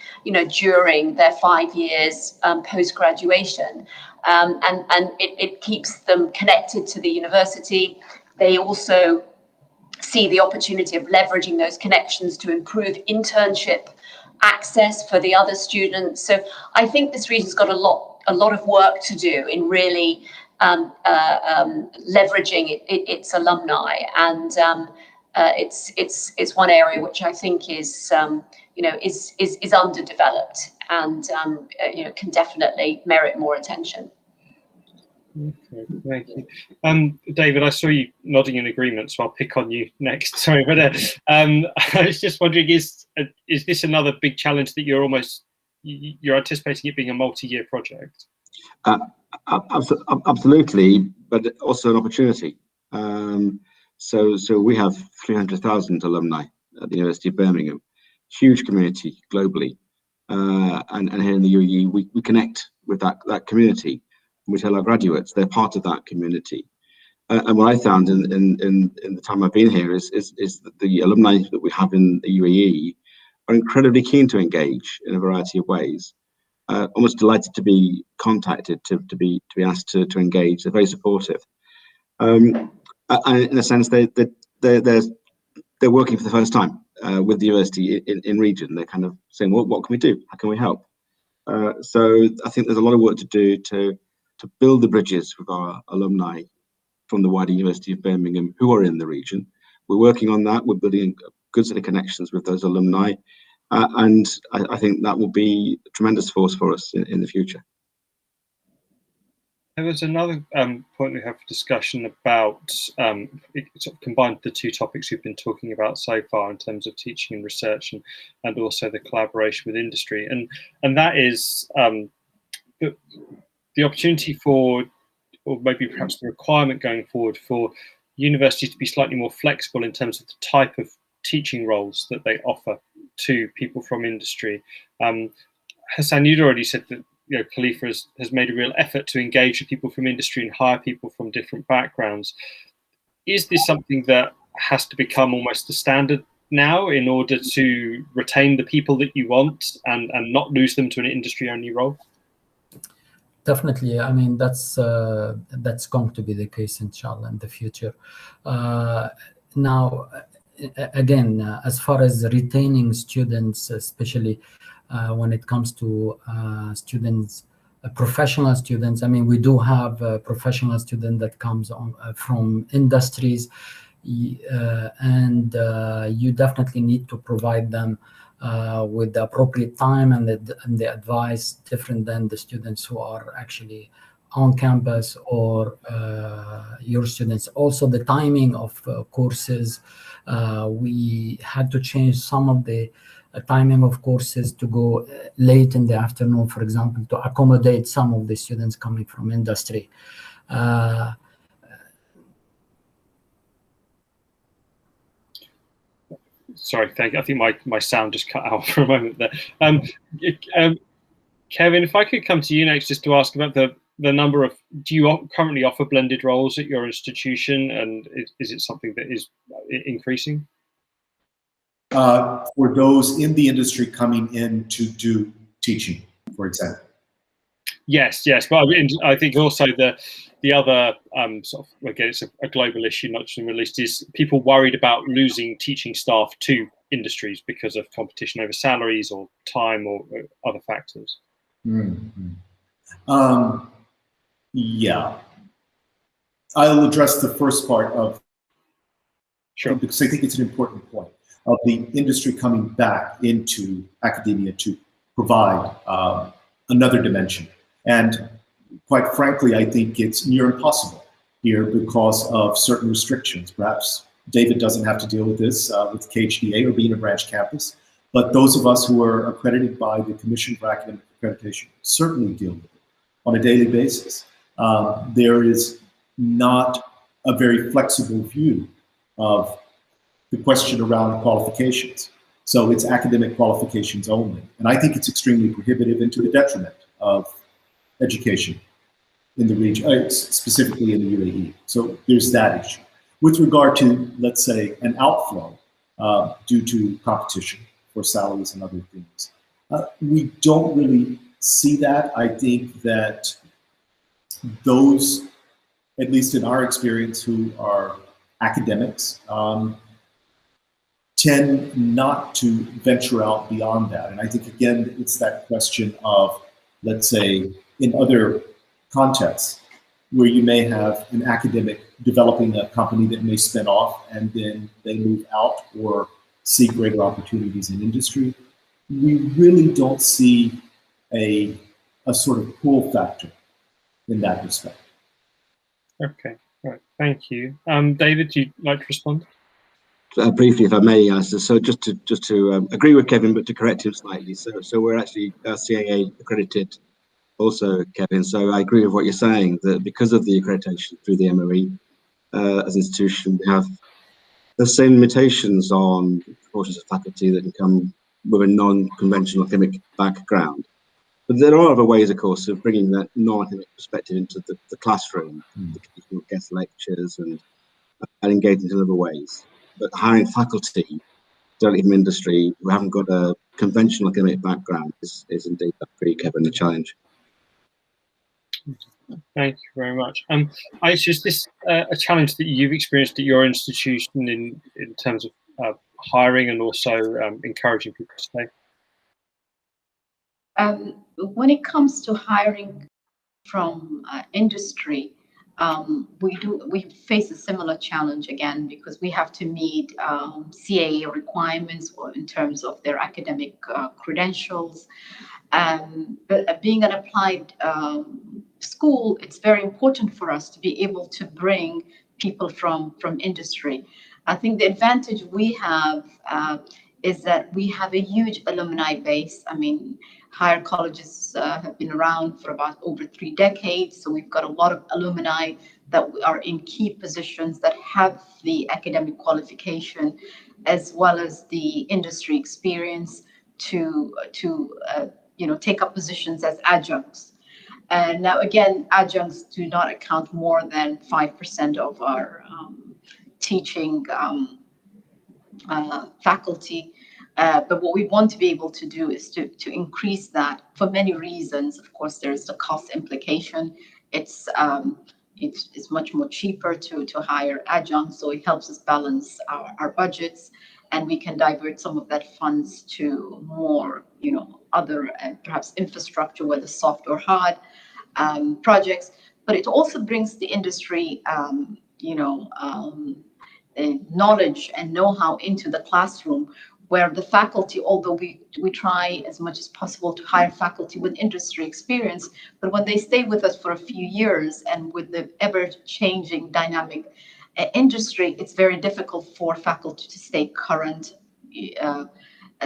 during their 5 years post-graduation. And it keeps them connected to the university. They also see the opportunity of leveraging those connections to improve internship access for the other students. So I think this region's got a lot of work to do in really leveraging its alumni, and it's one area which I think is underdeveloped and can definitely merit more attention. Okay, thank you. David, I saw you nodding in agreement, so I'll pick on you next. Sorry, but I was just wondering, is this another big challenge that you're anticipating it being a multi-year project? Absolutely, but also an opportunity. So we have 300,000 alumni at the University of Birmingham, huge community globally, and here in the UAE we connect with that community. We tell our graduates they're part of that community, And what I found in the time I've been here is that the alumni that we have in the UAE are incredibly keen to engage in a variety of ways. Almost delighted to be contacted, to be asked to engage. They're very supportive. And in a sense, they're working for the first time with the university in region. They're kind of saying, well, what can we do? How can we help? So I think there's a lot of work to do to build the bridges with our alumni from the wider University of Birmingham who are in the region. We're working on that. We're building a good set of connections with those alumni. And I think that will be a tremendous force for us in the future. There was another point we have for discussion about, it sort of combined the two topics we've been talking about so far in terms of teaching and research and also the collaboration with industry. And that is the opportunity for, or maybe perhaps the requirement going forward for universities to be slightly more flexible in terms of the type of teaching roles that they offer to people from industry. Hassan, you'd already said that Khalifa has made a real effort to engage with people from industry and hire people from different backgrounds. Is this something that has to become almost the standard now in order to retain the people that you want and not lose them to an industry-only role? Definitely. I mean, that's going to be the case, inshallah, in the future. Now, again, as far as retaining students, especially when it comes to students, professional students, I mean, we do have a professional student that comes on from industries, and you definitely need to provide them with the appropriate time and the advice, different than the students who are actually on campus or your students. Also, the timing of courses, we had to change some of the timing of courses to go late in the afternoon, for example, to accommodate some of the students coming from industry. Sorry, thank you. I think my sound just cut out for a moment there. Kevin, if I could come to you next just to ask about the number of, do you currently offer blended roles at your institution, and is it something that is increasing? For those in the industry coming in to do teaching, for example. Yes, but I mean, I think also the other sort of, again, it's a global issue, not just in the Middle East, is people worried about losing teaching staff to industries because of competition over salaries or time or other factors. Yeah, I'll address the first part of, sure, because I think it's an important point of the industry coming back into academia to provide another dimension. And quite frankly, I think it's near impossible here because of certain restrictions. Perhaps David doesn't have to deal with this with KHDA or being a branch campus, but those of us who are accredited by the Commission for Academic Accreditation certainly deal with it on a daily basis. There is not a very flexible view of the question around qualifications. So it's academic qualifications only. And I think it's extremely prohibitive and to the detriment of education in the region, specifically in the UAE. So there's that issue. With regard to, let's say, an outflow due to competition for salaries and other things, we don't really see that. I think that those, at least in our experience, who are academics, tend not to venture out beyond that. And I think, again, it's that question of, let's say, in other contexts, where you may have an academic developing a company that may spin off and then they move out or see greater opportunities in industry. We really don't see a sort of pull factor in that respect. Okay, right, thank you. David, do you like to respond? Briefly, if I may, so just to agree with Kevin, but to correct him slightly. So we're actually CAA accredited also, Kevin. So I agree with what you're saying, that because of the accreditation through the MOE as an institution, we have the same limitations on proportions of faculty that can come with a non-conventional academic background. But there are other ways, of course, of bringing that non-academic perspective into the classroom, the occasional guest lectures and engaging in other ways. But hiring faculty directly from industry who haven't got a conventional academic background is indeed pretty Kevin, a challenge. Thank you very much. Aisha, is this a challenge that you've experienced at your institution in terms of hiring and also encouraging people to stay? When it comes to hiring from industry, we face a similar challenge again, because we have to meet CAA requirements in terms of their academic credentials. But being an applied school, it's very important for us to be able to bring people from industry. I think the advantage we have is that we have a huge alumni base. I mean, higher colleges have been around for about over 3 decades, so we've got a lot of alumni that are in key positions that have the academic qualification as well as the industry experience to take up positions as adjuncts. And now again, adjuncts do not account more than 5% of our teaching faculty. But what we want to be able to do is to increase that for many reasons. Of course, there's the cost implication. It's much more cheaper to hire adjuncts, so it helps us balance our budgets, and we can divert some of that funds to more, other perhaps infrastructure, whether soft or hard projects. But it also brings the industry, knowledge and know-how into the classroom, where the faculty, although we try as much as possible to hire faculty with industry experience, but when they stay with us for a few years and with the ever-changing dynamic industry, it's very difficult for faculty to stay current.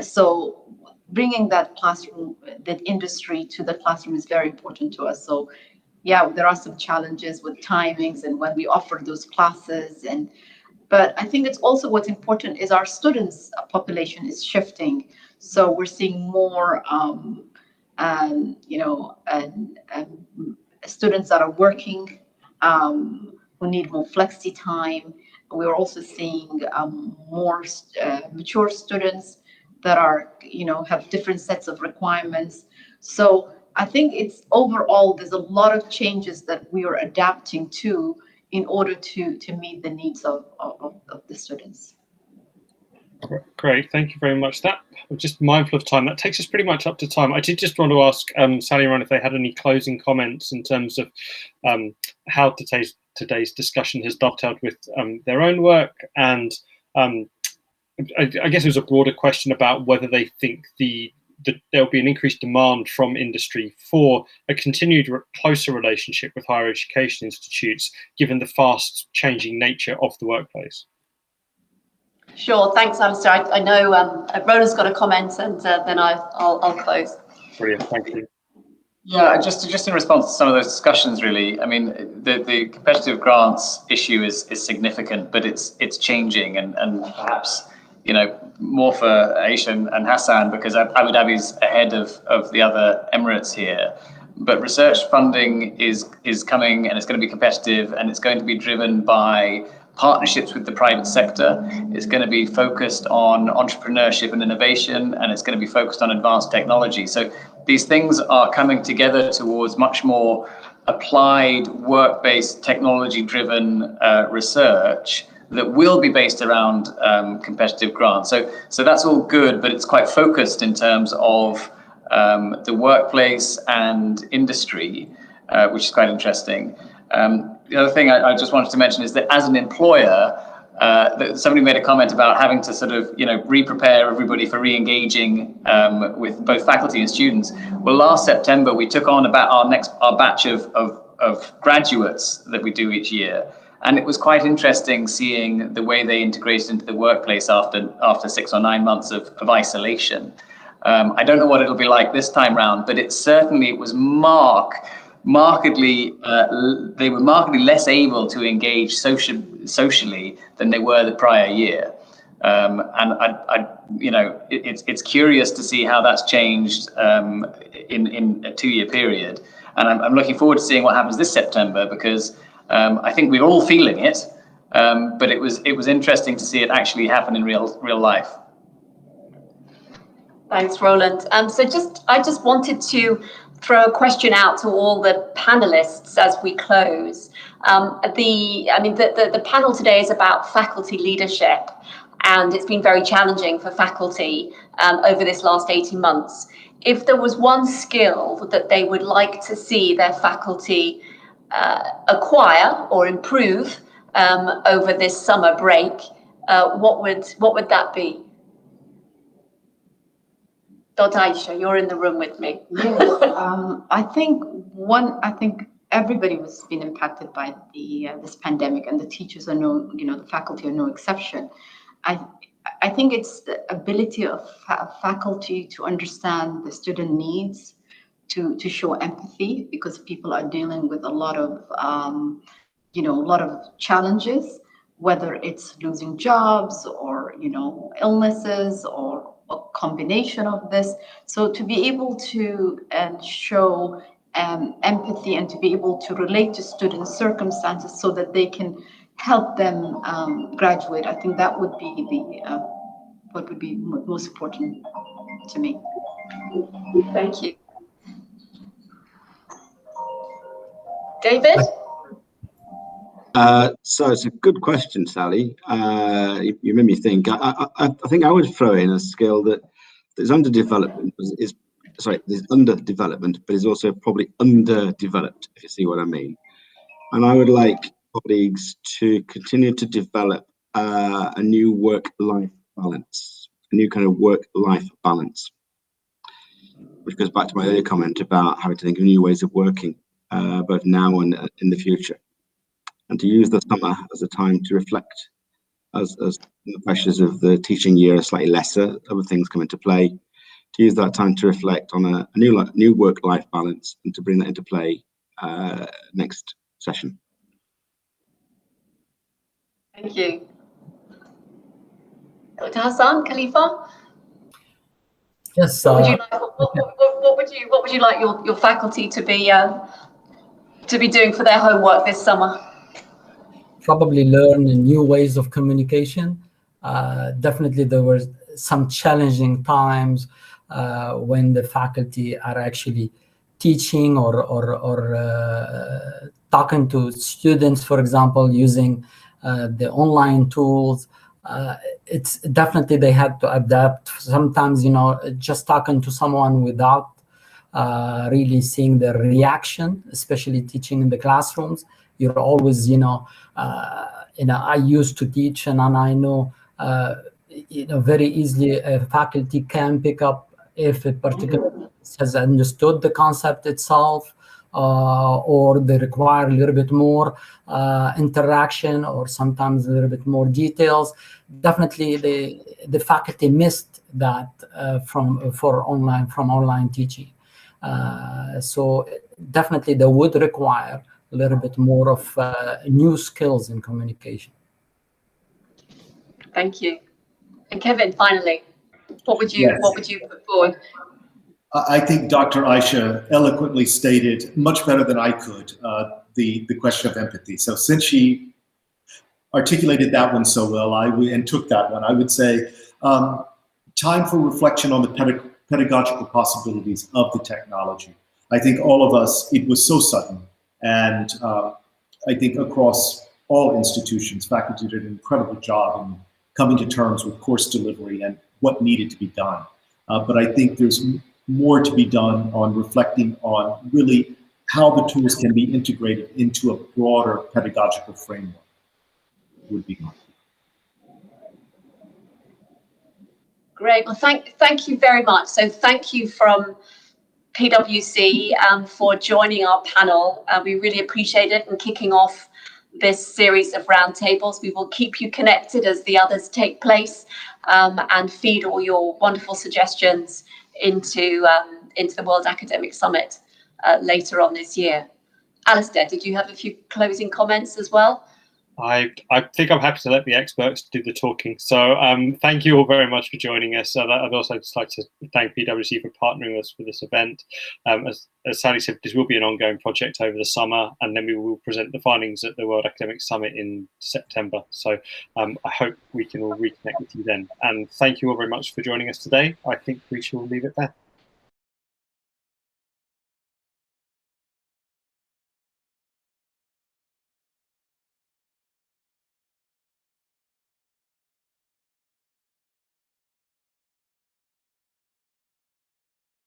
So bringing that industry to the classroom is very important to us. So yeah, there are some challenges with timings and when we offer those classes, but I think it's also what's important is our students' population is shifting. So we're seeing more, students that are working, who need more flexi time. We're also seeing more mature students that are, have different sets of requirements. So I think it's overall, there's a lot of changes that we are adapting to in order to meet the needs of the students. Great, thank you very much. I'm just mindful of time. That takes us pretty much up to time. I did just want to ask Sally and Ron if they had any closing comments in terms of how today's discussion has dovetailed with their own work, and I guess it was a broader question about whether they think there'll be an increased demand from industry for a continued closer relationship with higher education institutes, given the fast changing nature of the workplace. Sure, thanks, Alistair. I know Rona's got a comment, and then I'll close. Brilliant, thank you. Yeah, just in response to some of those discussions, really. I mean, the competitive grants issue is significant, but it's changing, and perhaps more for Aisha and Hassan, because Abu Dhabi's ahead of the other Emirates here. But research funding is coming, and it's going to be competitive, and it's going to be driven by partnerships with the private sector. It's going to be focused on entrepreneurship and innovation, and it's going to be focused on advanced technology. So these things are coming together towards much more applied, work-based, technology-driven research that will be based around competitive grants. So that's all good, but it's quite focused in terms of the workplace and industry, which is quite interesting. The other thing I just wanted to mention is that as an employer, somebody made a comment about having to sort of, re-prepare everybody for re-engaging with both faculty and students. Well, last September, we took on about our batch of graduates that we do each year. And it was quite interesting seeing the way they integrated into the workplace after 6 or 9 months of isolation. I don't know what it'll be like this time round, but it was markedly they were markedly less able to engage socially than they were the prior year. And it's curious to see how that's changed in a 2-year period. And I'm looking forward to seeing what happens this September, because I think we're all feeling it. But it was interesting to see it actually happen in real life. Thanks, Roland. I just wanted to throw a question out to all the panelists as we close. The panel today is about faculty leadership, and it's been very challenging for faculty over this last 18 months. If there was one skill that they would like to see their faculty acquire or improve over this summer break, what would that be? Dr. Aisha, you're in the room with me. Yes, I think everybody was being impacted by this pandemic, and the teachers are the faculty are no exception. I think it's the ability of faculty to understand the student needs, to show empathy, because people are dealing with a lot of challenges, whether it's losing jobs or illnesses or a combination of this. So to be able to show empathy and to be able to relate to students' circumstances so that they can help them graduate, I think that would be what would be most important to me. Thank you. David? So it's a good question, Sally. You made me think. I think I would throw in a skill that is under development. Is under development, but is also probably underdeveloped, if you see what I mean. And I would like colleagues to continue to develop a new work-life balance, a new kind of work-life balance, which goes back to my earlier comment about having to think of new ways of working, both now and in the future. And to use the summer as a time to reflect, as the pressures of the teaching year are slightly lesser, other things come into play, to use that time to reflect on a new work-life balance and to bring that into play next session. Thank you. Dr. Hassan, Khalifa? Yes. What would you like your faculty to be doing for their homework this summer? Probably learn new ways of communication. Definitely there were some challenging times when the faculty are actually teaching or talking to students, for example, using the online tools. It's definitely they had to adapt. Sometimes, just talking to someone without really seeing their reaction, especially teaching in the classrooms. You're always, I used to teach, and I know, very easily a faculty can pick up if a particular has understood the concept itself, or they require a little bit more interaction, or sometimes a little bit more details. Definitely, the faculty missed that from online teaching. So definitely, they would require a little bit more of new skills in communication. Thank you. And Kevin, finally, what would you put forward? I think Dr. Aisha eloquently stated, much better than I could, the question of empathy. So since she articulated that one so well, and took that one, I would say time for reflection on the pedagogical possibilities of the technology. I think all of us, it was so sudden. And I think across all institutions, faculty did an incredible job in coming to terms with course delivery and what needed to be done. But I think there's more to be done on reflecting on really how the tools can be integrated into a broader pedagogical framework would be good. Great. Well, thank you very much. So thank you from PwC for joining our panel. We really appreciate it and kicking off this series of roundtables. We will keep you connected as the others take place and feed all your wonderful suggestions into the World Academic Summit later on this year. Alistair, did you have a few closing comments as well? I think I'm happy to let the experts do the talking. So thank you all very much for joining us. I'd also just like to thank PwC for partnering us for this event. As Sally said, this will be an ongoing project over the summer, and then we will present the findings at the World Academic Summit in September. So I hope we can all reconnect with you then. And thank you all very much for joining us today. I think we shall leave it there.